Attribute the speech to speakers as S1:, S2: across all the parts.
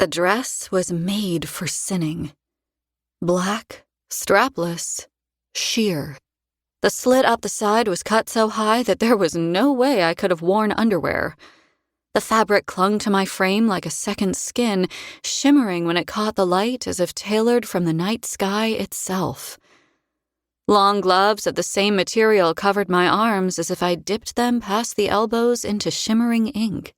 S1: The dress was made for sinning. Black, strapless, sheer. The slit up the side was cut so high that there was no way I could have worn underwear. The fabric clung to my frame like a second skin, shimmering when it caught the light as if tailored from the night sky itself. Long gloves of the same material covered my arms as if I dipped them past the elbows into shimmering ink.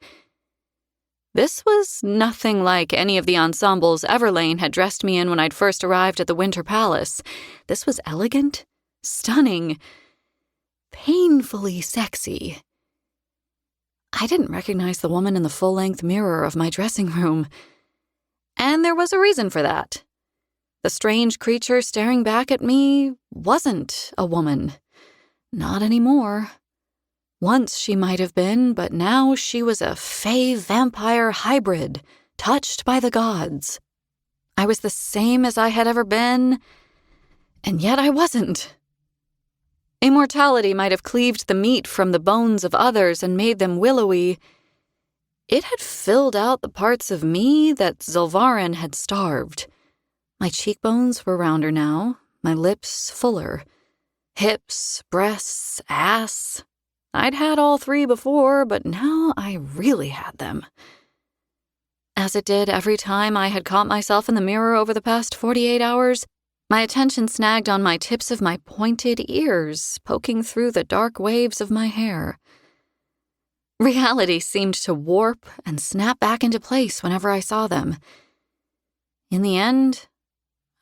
S1: This was nothing like any of the ensembles Everlane had dressed me in when I'd first arrived at the Winter Palace. This was elegant, stunning, painfully sexy. I didn't recognize the woman in the full-length mirror of my dressing room. And there was a reason for that. The strange creature staring back at me wasn't a woman. Not anymore. Once she might have been, but now she was a Fae vampire hybrid, touched by the gods. I was the same as I had ever been, and yet I wasn't. Immortality might have cleaved the meat from the bones of others and made them willowy. It had filled out the parts of me that Zulvarin had starved. My cheekbones were rounder now, my lips fuller. Hips, breasts, ass. I'd had all three before, but now I really had them. As it did every time I had caught myself in the mirror over the past 48 hours, my attention snagged on my tips of my pointed ears, poking through the dark waves of my hair. Reality seemed to warp and snap back into place whenever I saw them. In the end,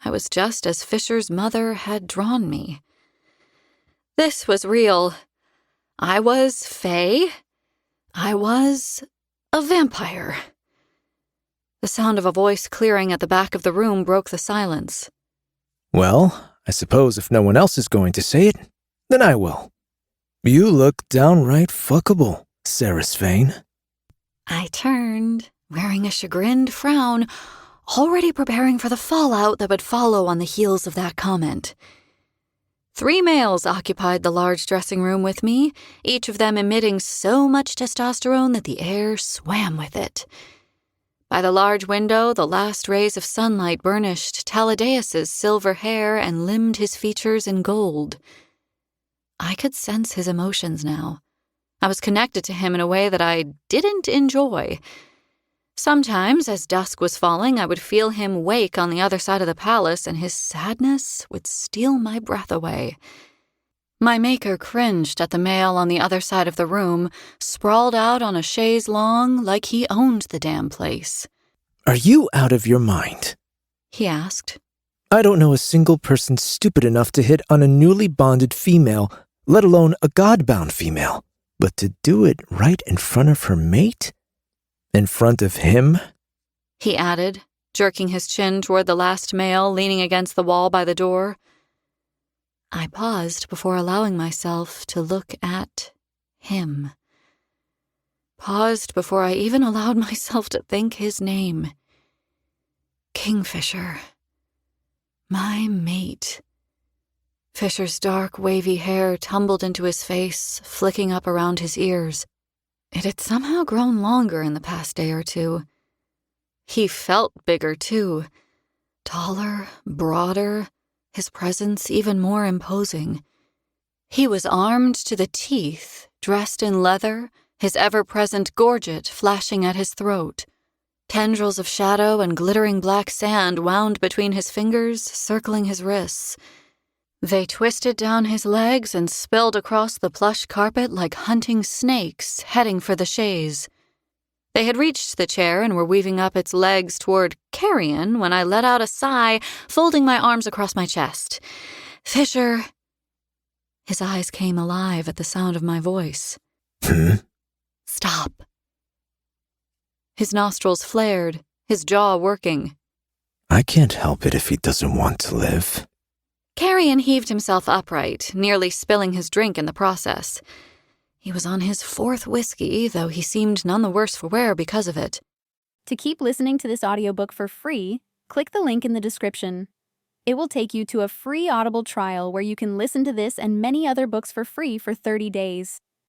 S1: I was just as Fisher's mother had drawn me. This was real. I was Fae. I was a vampire. The sound of a voice clearing at the back of the room broke the silence.
S2: Well, I suppose if no one else is going to say it, then I will. You look downright fuckable, Saris Fane.
S1: I turned, wearing a chagrined frown, already preparing for the fallout that would follow on the heels of that comment. 3 males occupied the large dressing room with me, each of them emitting so much testosterone that the air swam with it. By the large window, the last rays of sunlight burnished Taladeus's silver hair and limned his features in gold. I could sense his emotions now. I was connected to him in a way that I didn't enjoy. Sometimes, as dusk was falling, I would feel him wake on the other side of the palace, and his sadness would steal my breath away. My maker cringed at the male on the other side of the room, sprawled out on a chaise longue like he owned the damn place.
S2: Are you out of your mind?
S1: He asked.
S2: I don't know a single person stupid enough to hit on a newly bonded female, let alone a god-bound female. But to do it right in front of her mate? In front of him?
S1: He added, jerking his chin toward the last male leaning against the wall by the door. I paused before allowing myself to look at him. Paused before I even allowed myself to think his name. Kingfisher. My mate. Fisher's dark, wavy hair tumbled into his face, flicking up around his ears. It had somehow grown longer in the past day or two. He felt bigger, too. Taller, broader, his presence even more imposing. He was armed to the teeth, dressed in leather, his ever-present gorget flashing at his throat. Tendrils of shadow and glittering black sand wound between his fingers, circling his wrists. They twisted down his legs and spilled across the plush carpet like hunting snakes heading for the chaise. They had reached the chair and were weaving up its legs toward carrion when I let out a sigh, folding my arms across my chest. Fisher. His eyes came alive at the sound of my voice. Stop. His nostrils flared, his jaw working.
S2: I can't help it if he doesn't want to live.
S1: Carrion heaved himself upright, nearly spilling his drink in the process. He was on his 4th whiskey, though he seemed none the worse for wear because of it.
S3: To keep listening to this audiobook for free, click the link in the description. It will take you to a free Audible trial where you can listen to this and many other books for free for 30 days.